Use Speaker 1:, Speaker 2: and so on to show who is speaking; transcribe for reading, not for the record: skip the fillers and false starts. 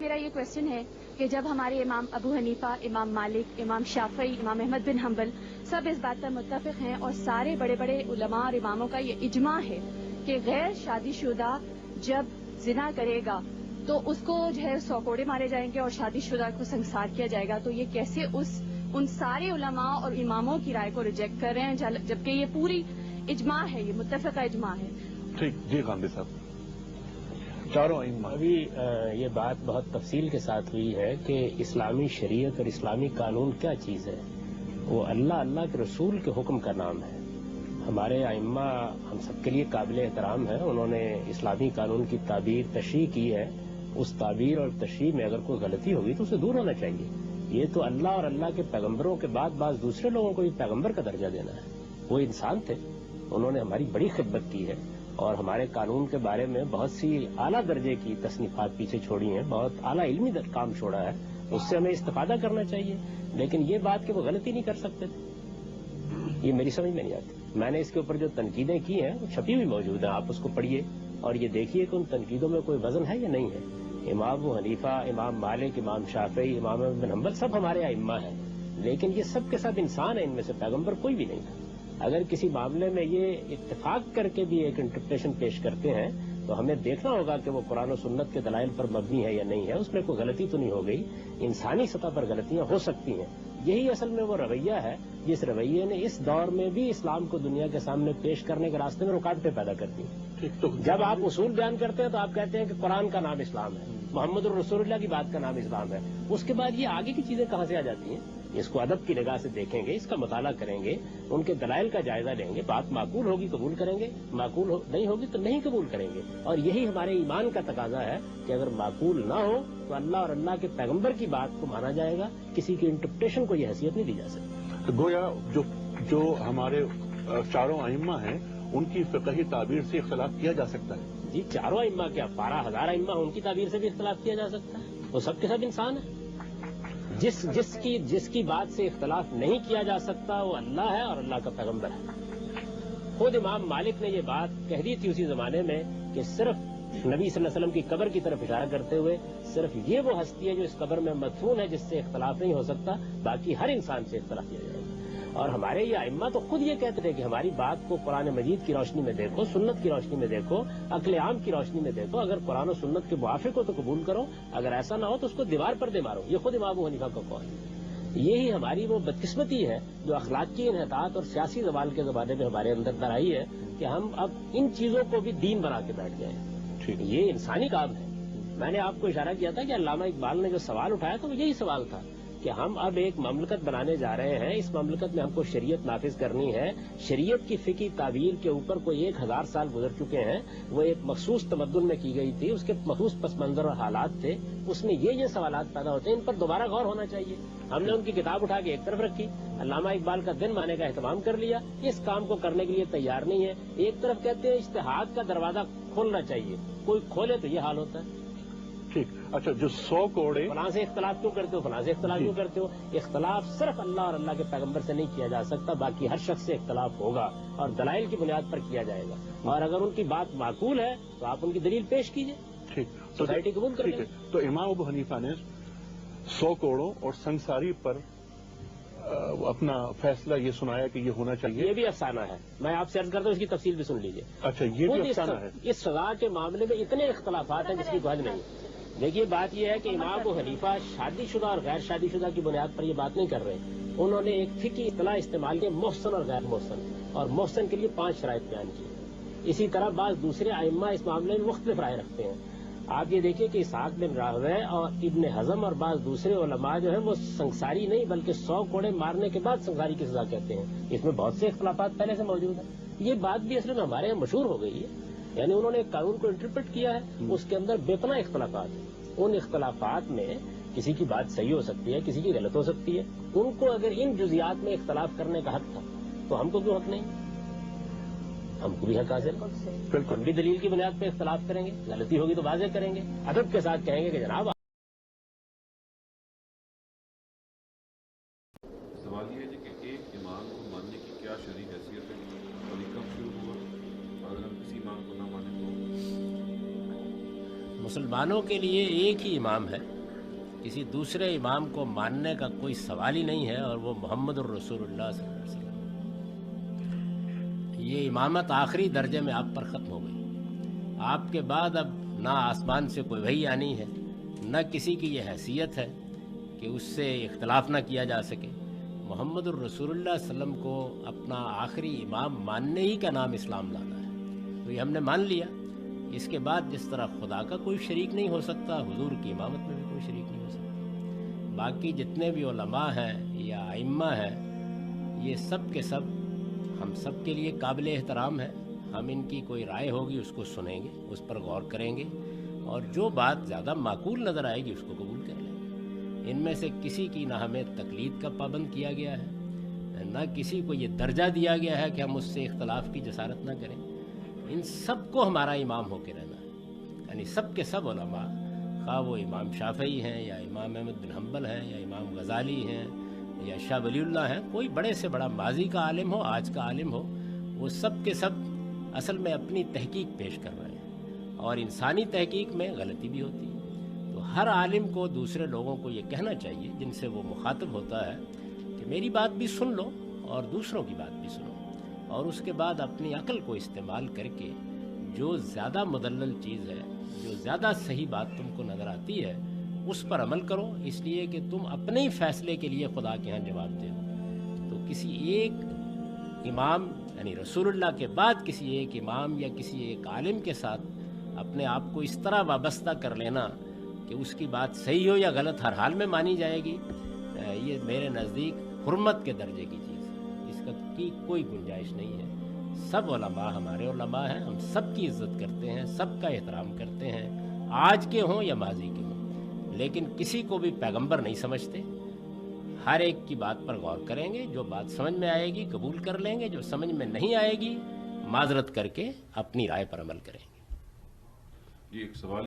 Speaker 1: میرا یہ کوشچن ہے کہ جب ہمارے امام ابو حنیفہ، امام مالک، امام شافعی، امام احمد بن حنبل سب اس بات پر متفق ہیں اور سارے بڑے بڑے علماء اور اماموں کا یہ اجماع ہے کہ غیر شادی شدہ جب زنا کرے گا تو اس کو جو ہے 100 کوڑے مارے جائیں گے اور شادی شدہ کو سنسار کیا جائے گا، تو یہ کیسے ان سارے علماء اور اماموں کی رائے کو ریجیکٹ کر رہے ہیں جبکہ یہ پوری اجماع ہے، یہ متفقہ اجماع ہے؟
Speaker 2: ٹھیک، جی غامدی صاحب، چاروں ائمہ
Speaker 3: ابھی یہ بات بہت تفصیل کے ساتھ ہوئی ہے کہ اسلامی شریعت اور اسلامی قانون کیا چیز ہے. وہ اللہ کے رسول کے حکم کا نام ہے. ہمارے ائمہ ہم سب کے لیے قابل احترام ہے. انہوں نے اسلامی قانون کی تعبیر تشریح کی ہے. اس تعبیر اور تشریح میں اگر کوئی غلطی ہوگی تو اسے دور ہونا چاہیے. یہ تو اللہ اور اللہ کے پیغمبروں کے بعد دوسرے لوگوں کو بھی پیغمبر کا درجہ دینا ہے. وہ انسان تھے، انہوں نے ہماری بڑی خدمت کی ہے اور ہمارے قانون کے بارے میں بہت سی اعلیٰ درجے کی تصنیفات پیچھے چھوڑی ہیں، بہت اعلیٰ علمی کام چھوڑا ہے. اس سے ہمیں استفادہ کرنا چاہیے. لیکن یہ بات کہ وہ غلطی نہیں کر سکتے تھے، یہ میری سمجھ میں نہیں آتی. میں نے اس کے اوپر جو تنقیدیں کی ہیں وہ چھپی ہوئی موجود ہیں، آپ اس کو پڑھیے اور یہ دیکھیے کہ ان تنقیدوں میں کوئی وزن ہے یا نہیں ہے. امام ابو حنیفہ، امام مالک، امام شافعی، امام احمد بن حنبل سب ہمارے ائمہ ہیں، لیکن یہ سب کے سب انسان ہیں. ان میں سے پیغمبر کوئی بھی نہیں تھا. اگر کسی معاملے میں یہ اتفاق کر کے بھی ایک انٹرپریشن پیش کرتے ہیں تو ہمیں دیکھنا ہوگا کہ وہ قرآن و سنت کے دلائل پر مبنی ہے یا نہیں ہے. اس میں کوئی غلطی تو نہیں ہو گئی. انسانی سطح پر غلطیاں ہو سکتی ہیں. یہی اصل میں وہ رویہ ہے جس رویے نے اس دور میں بھی اسلام کو دنیا کے سامنے پیش کرنے کے راستے میں رکاوٹیں پیدا کرتی ہیں. جب آپ اصول بیان کرتے ہیں تو آپ کہتے ہیں کہ قرآن کا نام اسلام ہے، محمد الرسول اللہ کی بات کا نام اسلام ہے. اس کے بعد یہ آگے کی چیزیں کہاں سے آ جاتی ہیں؟ اس کو ادب کی نگاہ سے دیکھیں گے، اس کا مطالعہ کریں گے، ان کے دلائل کا جائزہ لیں گے. بات معقول ہوگی قبول کریں گے، معقول نہیں ہوگی تو نہیں قبول کریں گے. اور یہی ہمارے ایمان کا تقاضا ہے کہ اگر معقول نہ ہو تو اللہ اور اللہ کے پیغمبر کی بات کو مانا جائے گا. کسی کی انٹرپریشن کو یہ حیثیت نہیں دی جا سکتی.
Speaker 2: تو گویا جو ہمارے چاروں ائمہ ہیں ان کی فقہی تعبیر سے اختلاف کیا جا سکتا ہے.
Speaker 3: جی چاروں ائمہ کیا 12,000 ائمہ ان کی تعبیر سے بھی اختلاف کیا جا سکتا ہے. وہ سب کے سب انسان ہیں. جس کی بات سے اختلاف نہیں کیا جا سکتا وہ اللہ ہے اور اللہ کا پیغمبر ہے. خود امام مالک نے یہ بات کہہ دی تھی اسی زمانے میں کہ صرف نبی صلی اللہ علیہ وسلم کی قبر کی طرف اشارہ کرتے ہوئے صرف یہ وہ ہستی ہے جو اس قبر میں مدفون ہے جس سے اختلاف نہیں ہو سکتا، باقی ہر انسان سے اختلاف کیا جائے گا. اور ہمارے یہ ائمہ تو خود یہ کہتے تھے کہ ہماری بات کو قرآن مجید کی روشنی میں دیکھو، سنت کی روشنی میں دیکھو، عقل عام کی روشنی میں دیکھو. اگر قرآن و سنت کے موافق ہو تو قبول کرو، اگر ایسا نہ ہو تو اس کو دیوار پر دے مارو. یہ خود امام ابو حنیفہ کا قول ہے. یہی ہماری وہ بدقسمتی ہے جو اخلاقی انحطاط اور سیاسی زوال کے زمانے میں ہمارے اندر در آئی ہے کہ ہم اب ان چیزوں کو بھی دین بنا کے بیٹھ گئے ہیں. یہ انسانی کام ہے. میں نے آپ کو اشارہ کیا تھا کہ علامہ اقبال نے جو سوال اٹھایا تو وہ یہی سوال تھا کہ ہم اب ایک مملکت بنانے جا رہے ہیں، اس مملکت میں ہم کو شریعت نافذ کرنی ہے. شریعت کی فقہی تعبیر کے اوپر کوئی 1000 سال گزر چکے ہیں. وہ ایک مخصوص تمدن میں کی گئی تھی، اس کے مخصوص پس منظر اور حالات تھے. اس میں یہ سوالات پیدا ہوتے ہیں، ان پر دوبارہ غور ہونا چاہیے. ہم نے ان کی کتاب اٹھا کے ایک طرف رکھی، علامہ اقبال کا دن مانے کا اہتمام کر لیا. اس کام کو کرنے کے لیے تیار نہیں ہے. ایک طرف کہتے ہیں اجتہاد کا دروازہ کھولنا چاہیے، کوئی کھولے تو یہ حال ہوتا ہے.
Speaker 2: ٹھیک. اچھا، جو 100 کوڑے
Speaker 3: فلاں سے اختلاف کیوں کرتے ہو، فلاں سے اختلاف کیوں کرتے ہو؟ اختلاف صرف اللہ اور اللہ کے پیغمبر سے نہیں کیا جا سکتا، باقی ہر شخص سے اختلاف ہوگا اور دلائل کی بنیاد پر کیا جائے گا. اور اگر ان کی بات معقول ہے تو آپ ان کی دلیل پیش کیجیے.
Speaker 2: ٹھیک،
Speaker 3: سوسائٹی قبول کر لے.
Speaker 2: تو امام ابو حنیفہ نے 100 کوڑوں اور سنساری پر اپنا فیصلہ یہ سنایا کہ یہ ہونا چاہیے.
Speaker 3: یہ بھی افسانہ ہے. میں آپ سے عرض کرتا ہوں اس کی تفصیل بھی سن لیجیے.
Speaker 2: اچھا، یہ بھی افسانہ ہے.
Speaker 3: اس سزا کے معاملے میں اتنے اختلافات ہیں جس کی کوئی حد نہیں. دیکھیے بات یہ ہے کہ امام ابو حنیفہ شادی شدہ اور غیر شادی شدہ کی بنیاد پر یہ بات نہیں کر رہے. انہوں نے ایک فقہی اصطلاح استعمال کی، محسن اور غیر محسن، اور محسن کے لیے 5 شرائط بیان کی. اسی طرح بعض دوسرے ائمہ اس معاملے میں مختلف رائے رکھتے ہیں. آپ یہ دیکھیے کہ اسحاق بن راہوے اور ابن حزم اور بعض دوسرے علماء جو ہیں وہ سنساری نہیں بلکہ 100 کوڑے مارنے کے بعد سنساری کی سزا کہتے ہیں. اس میں بہت سے اختلافات پہلے سے موجود ہیں. یہ بات بھی اصل میں ہمارے یہاں مشہور ہو گئی ہے. یعنی انہوں نے ایک قانون کو انٹرپریٹ کیا ہے، اس کے اندر بے پناہ اختلافات ہیں. ان اختلافات میں کسی کی بات صحیح ہو سکتی ہے، کسی کی غلط ہو سکتی ہے. ان کو اگر ان جزیات میں اختلاف کرنے کا حق تھا تو ہم کو کیوں حق نہیں؟ ہم کو بھی حق حاصل. ہم بھی دلیل کی بنیاد پہ اختلاف کریں گے، غلطی ہوگی تو واضح کریں گے، ادب کے ساتھ کہیں گے کہ جناب.
Speaker 4: سوال یہ ہے کہ ایک امام کو ماننے کی کیا شرعی حیثیت ہے اور یہ کب شروع ہوا، اور اگر ہم کسی امام کو نہ مانیں تو؟
Speaker 3: مسلمانوں کے لیے ایک ہی امام ہے، کسی دوسرے امام کو ماننے کا کوئی سوال ہی نہیں ہے، اور وہ محمد الرسول اللہ صلی اللہ علیہ وسلم۔ یہ امامت آخری درجے میں آپ پر ختم ہو گئی۔ آپ کے بعد اب نہ آسمان سے کوئی وحی آنی ہے، نہ کسی کی یہ حیثیت ہے کہ اس سے اختلاف نہ کیا جا سکے۔ محمد الرسول اللہ صلی اللہ علیہ وسلم کو اپنا آخری امام ماننے ہی کا نام اسلام لانا ہے، تو یہ ہم نے مان لیا۔ اس کے بعد جس طرح خدا کا کوئی شریک نہیں ہو سکتا، حضور کی امامت میں بھی کوئی شریک نہیں ہو سکتا۔ باقی جتنے بھی علماء ہیں یا ائمہ ہیں، یہ سب کے سب ہم سب کے لیے قابل احترام ہیں۔ ہم ان کی کوئی رائے ہوگی اس کو سنیں گے، اس پر غور کریں گے، اور جو بات زیادہ معقول نظر آئے گی اس کو قبول کر لیں گے۔ ان میں سے کسی کی نہ ہمیں تقلید کا پابند کیا گیا ہے، نہ کسی کو یہ درجہ دیا گیا ہے کہ ہم اس سے اختلاف کی جسارت نہ کریں۔ ان سب کو ہمارا امام ہو کے رہنا ہے، یعنی سب کے سب علماء، خواہ وہ امام شافعی ہیں یا امام احمد بن حنبل ہیں یا امام غزالی ہیں یا شاہ ولی اللہ ہیں، کوئی بڑے سے بڑا ماضی کا عالم ہو، آج کا عالم ہو، وہ سب کے سب اصل میں اپنی تحقیق پیش کر رہے ہیں، اور انسانی تحقیق میں غلطی بھی ہوتی ہے۔ تو ہر عالم کو دوسرے لوگوں کو یہ کہنا چاہیے جن سے وہ مخاطب ہوتا ہے کہ میری بات بھی سن لو اور دوسروں کی بات بھی سنو، اور اس کے بعد اپنی عقل کو استعمال کر کے جو زیادہ مدلل چیز ہے، جو زیادہ صحیح بات تم کو نظر آتی ہے، اس پر عمل کرو، اس لیے کہ تم اپنے ہی فیصلے کے لیے خدا کے ہاں جواب دے دو۔ تو کسی ایک امام یعنی رسول اللہ کے بعد کسی ایک امام یا کسی ایک عالم کے ساتھ اپنے آپ کو اس طرح وابستہ کر لینا کہ اس کی بات صحیح ہو یا غلط ہر حال میں مانی جائے گی، یہ میرے نزدیک حرمت کے درجے کی چیز ہے، اس کی کوئی گنجائش نہیں ہے۔ سب علماء ہمارے علماء ہیں، ہم سب کی عزت کرتے ہیں، سب کا احترام کرتے ہیں، آج کے ہوں یا ماضی کے ہوں، لیکن کسی کو بھی پیغمبر نہیں سمجھتے۔ ہر ایک کی بات پر غور کریں گے، جو بات سمجھ میں آئے گی قبول کر لیں گے، جو سمجھ میں نہیں آئے گی معذرت کر کے اپنی رائے پر عمل کریں گے۔
Speaker 4: جی ایک سوال